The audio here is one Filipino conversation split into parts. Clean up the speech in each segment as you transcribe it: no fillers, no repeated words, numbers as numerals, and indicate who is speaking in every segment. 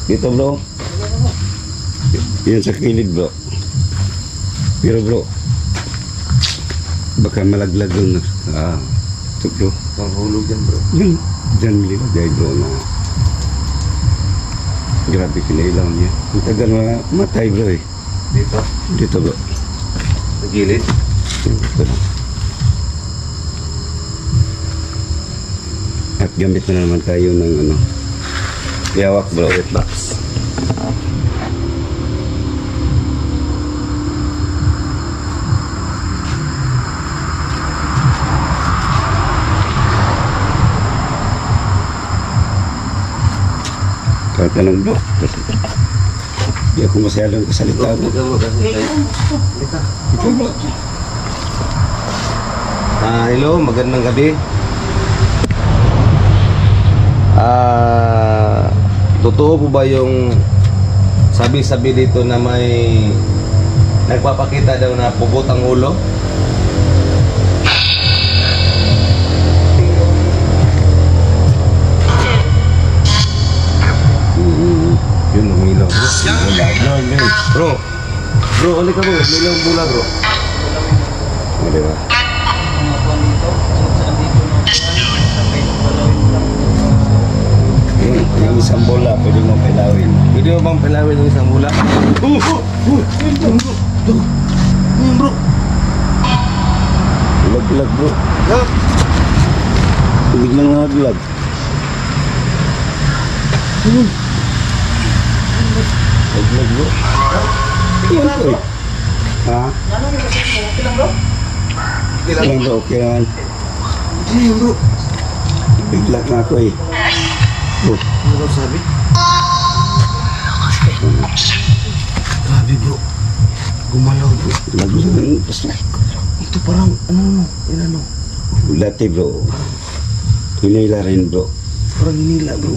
Speaker 1: Dito bro. Yan sa kilid bro. Pero bro, baka malaglag doon. Ito bro.
Speaker 2: Panghulog yan bro.
Speaker 1: Yun, dyan nilagay bro na grabe kinailaw niya. Ang tagal na matay bro eh.
Speaker 2: Dito.
Speaker 1: Dito bro.
Speaker 2: Sa gilid.
Speaker 1: Dito lang. At gamit na naman tayo ng ano, yawak bro.
Speaker 2: Box.
Speaker 1: Tatanong bro. Hindi ako masyadong kasalita bro. Ito bro.
Speaker 2: Hello, magandang gabi. Totoo po ba yung sabi-sabi dito na may nagpapakita daw na pugot ang ulo? Yun, umilaw bro. Bro, bro, ulit ka bro. Umilaw bula bro.
Speaker 1: O, diba? Yung isang bola, pwede mo pilawin.
Speaker 2: Pwede mo bang pilawin yung isang bula? Yun bro.
Speaker 1: Lag-lag bro. Biglang naglag. Lag-lag bro. Yan bro. Ha? Okay lang bro, okay lang.
Speaker 2: Yun bro.
Speaker 1: Biglag na ako eh. Bro.
Speaker 2: Ano daw sabi? Grabe bro. Gumalaw bro.
Speaker 1: Lag-lag ng flashlight ko bro.
Speaker 2: Ito parang ano, ano.
Speaker 1: Dati bro. Hinila rin bro.
Speaker 2: Parang hinila bro.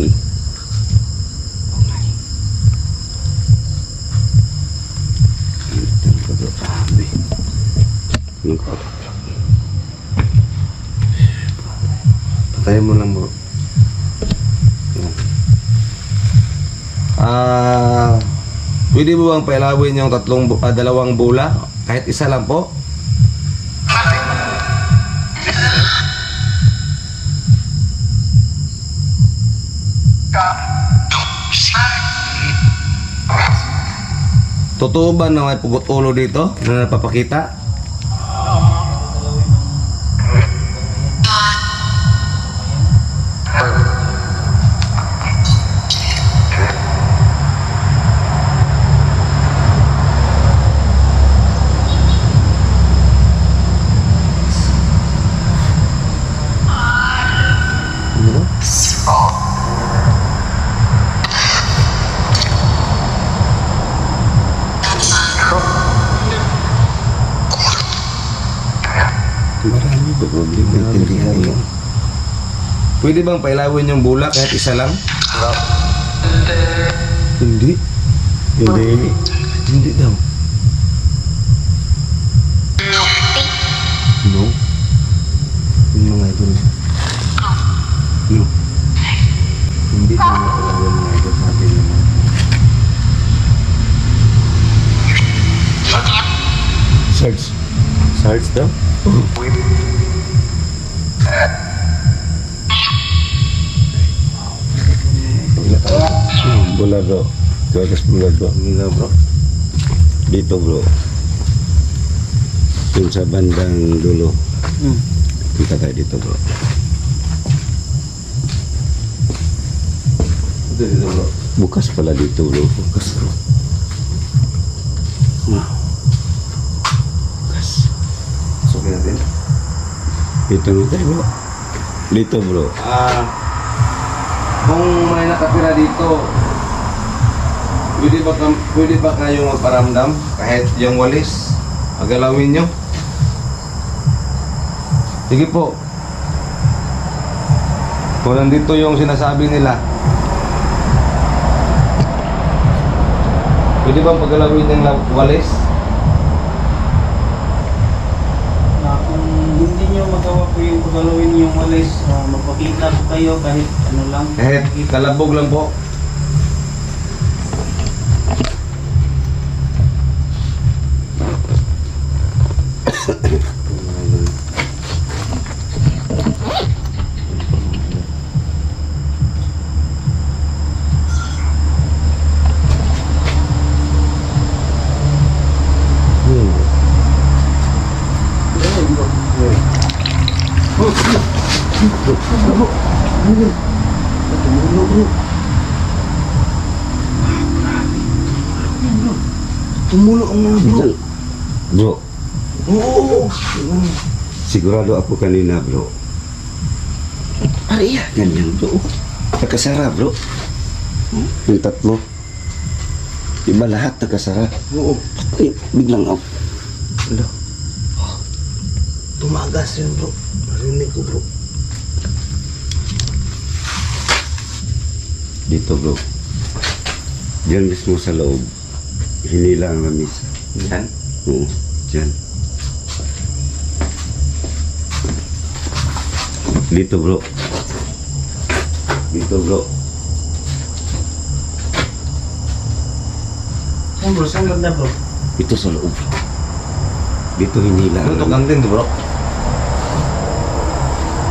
Speaker 1: Anong kaulat bro?
Speaker 2: Patayin mo lang bro. Pwede mo bang pailawin yung dalawang bola? Kahit isa lang po? Totoo ba na may pugot ulo dito na napapakita?
Speaker 1: Marami ba problema? Intindihan mo.
Speaker 2: Pwede bang pailawin yung bola kahit isa lang? Hindi.
Speaker 1: Hindi.
Speaker 2: Hindi daw. No. Yung mga idol.
Speaker 1: No.
Speaker 2: Hindi daw pailawin mga idol sa atin naman.
Speaker 1: Search.
Speaker 2: Search daw?
Speaker 1: Bola bro. Tuwagas bola bro.
Speaker 2: Nila bro.
Speaker 1: Dito bro. Yung sa bandang dulo. Kita tayo dito bro.
Speaker 2: Ito dito bro.
Speaker 1: Bukas pala dito bro.
Speaker 2: Bukas bro.
Speaker 1: Bukas.
Speaker 2: Sukin natin.
Speaker 1: Dito na tayo bro. Dito bro.
Speaker 2: Kung may nakatira dito, pwede ba kayo magparamdam kahit yung walis? Magalawin nyo? Sige po. Kung nandito yung sinasabi nila, pwede bang pagalawin yung walis?
Speaker 3: Kung hindi nyo magawa po yung pagalawin yung walis, magpakita po kayo kahit ano lang.
Speaker 2: Kahit kalabog lang po. Tumulo ang mga bro.
Speaker 1: Bro,
Speaker 2: Oo.
Speaker 1: sigurado ako kanina, bro. Ariya, ganyan, bro. Nakasara, bro. Yung tatlo. Iba lahat nakasara.
Speaker 2: Oo.
Speaker 1: Eh, biglang ako.
Speaker 2: Ano? Tumagas yun bro. Narinig ko bro.
Speaker 1: Dito, bro. Diyan mismo sa loob. Hinila ang lamisa.
Speaker 2: Yan?
Speaker 1: Oo, diyan. Dito, bro. Dito, bro.
Speaker 3: Saan bro? Saan banda bro?
Speaker 1: Ito sa loob. Dito hinila
Speaker 2: Ano to
Speaker 1: ang lamisa.
Speaker 2: kantin to bro?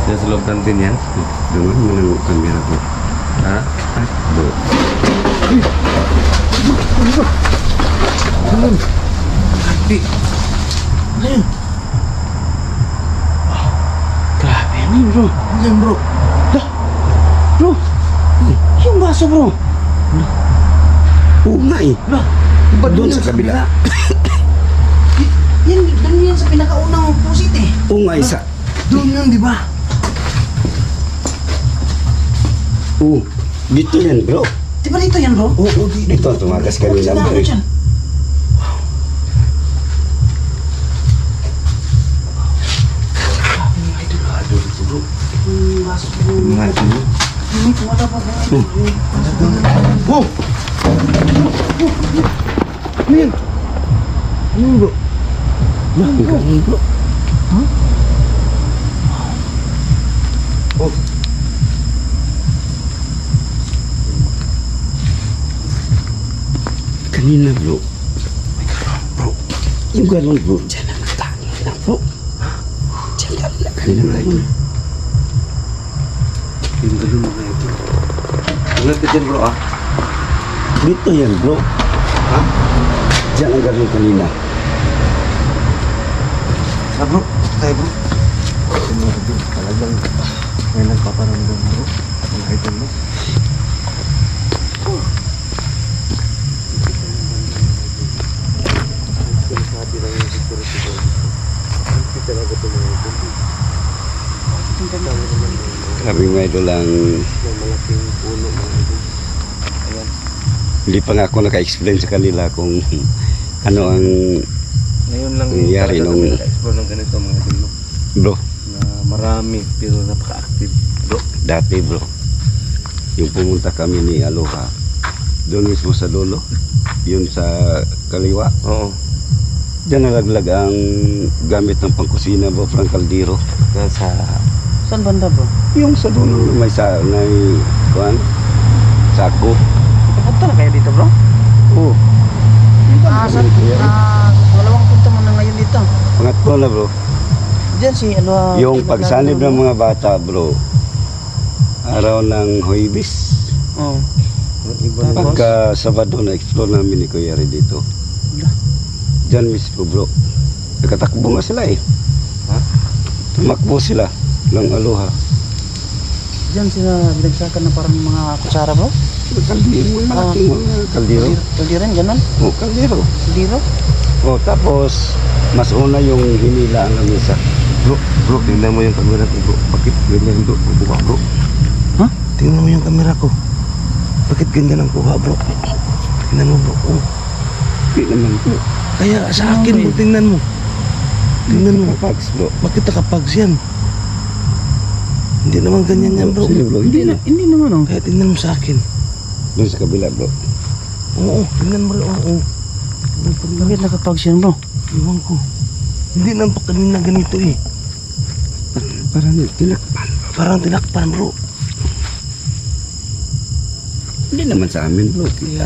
Speaker 2: Yan sa loob kantin yan?
Speaker 1: Dengan mo ng kamera, bro.
Speaker 2: Ha?
Speaker 1: Ay, bro.
Speaker 2: Di. Ayun.
Speaker 1: Grabe yan, bro.
Speaker 2: Yan bro.
Speaker 1: Bro, yung baso, bro. Oo nga, eh.
Speaker 2: Iba
Speaker 1: Doon sa kabila.
Speaker 3: Doon yan sa pinakaunang pusit eh.
Speaker 1: Oo nga, isa.
Speaker 2: Doon yun di ba?
Speaker 1: Oo. Dito yan, bro.
Speaker 3: Di ba dito yan bro?
Speaker 1: Oo, dito. Tumagas kanina,
Speaker 3: Saan
Speaker 1: bro.
Speaker 3: ako dyan? Baso bro.
Speaker 2: Mga dito.
Speaker 3: May tumata pa bro.
Speaker 2: Wow! Ano yan? Ano yun bro?
Speaker 1: Yan, ganun, bro.
Speaker 2: Oh.
Speaker 1: Kanina, bro. Bro, yung galon, bro. Diyan na nagtangin na, bro. Diyan ka na. Kanina na ito.
Speaker 2: Yung galon mga ito. Ingat ka dyan bro ah.
Speaker 1: Dito yan, bro.
Speaker 2: Ha?
Speaker 1: Diyan ang galon kanina.
Speaker 2: Sa bro? Tayo bro. Talagang may nagpaparamdam bro. Mga ito bro. Sinasabi lang yung security bro. Hindi talaga ito mga ito.
Speaker 1: Grabe nga ito lang.
Speaker 2: May malaking puno mga ito. Ayan.
Speaker 1: Hindi pa nga ako naka-explain sa kanila kung ano ang
Speaker 2: Ngayon lang
Speaker 1: nangyari
Speaker 2: talaga
Speaker 1: nung-
Speaker 2: kami naka-explore ng ganito mga ito.
Speaker 1: bro.
Speaker 2: Na marami pero napaka-active bro.
Speaker 1: Dati, bro. Yung pumunta kami ni Aloha. Doon mismo sa dulo. Yun sa kaliwa.
Speaker 2: Oo.
Speaker 1: Diyan nalaglag ang gamit ng pangkusina, bro. Parang kaldero.
Speaker 2: Yan sa
Speaker 3: Saan banda bro?
Speaker 1: Yung sa dulo may kuwan, sako.
Speaker 3: Punta na kayo dito bro?
Speaker 1: Oo.
Speaker 3: Dalawang punta mo na ngayon dito.
Speaker 1: Pangatlo na, bro.
Speaker 3: Diyan si ano.
Speaker 1: Yung pagsanib ng mga bata, bro. Araw ng Huwebes.
Speaker 3: Oo.
Speaker 2: iba na
Speaker 1: Pagka Sabado na explore namin ni Kuya Red dito.
Speaker 3: Wala.
Speaker 1: Diyan mismo, bro. Nakatakbo nga sila eh.
Speaker 2: Ha?
Speaker 1: Tumakbo sila ng Aloha.
Speaker 3: Diyan sila binagsakan na parang mga kutsara bro?
Speaker 1: Kaldero, may malaking mga kaldero.
Speaker 3: Hindi rin, ganun.
Speaker 1: Oh, kaldero.
Speaker 3: Diro.
Speaker 1: Oh, tapos mas una yung hinila ang lamisa.
Speaker 2: Bro, tingnan mo yung camera ko bro. Bakit ganyan bro? Ang kuha bro.
Speaker 3: Ha?
Speaker 2: Tingnan mo yung camera ko. Bakit ganyan ang kuha bro? Tingnan mo bro. Oh.
Speaker 1: Hindi naman, bro.
Speaker 2: Kaya sa akin bro, tingnan mo. Tingnan mo.
Speaker 1: Pags, bro.
Speaker 2: Bakit nakapags yan? Hindi naman ganyan yan bro.
Speaker 1: Sino, bro? Hindi na.
Speaker 3: Hindi naman oh.
Speaker 2: Kaya tingnan mo sa akin.
Speaker 1: Doon sa kabila, bro.
Speaker 2: Oo, tingnan mo rin. Oo.
Speaker 3: Bakit nakapag siya bro?
Speaker 2: Iwan ko. Hindi naman pa kanina ganito eh.
Speaker 1: Parang tinakpan.
Speaker 2: Parang tinakpan bro.
Speaker 1: Hindi naman sa amin, bro.
Speaker 2: Kaya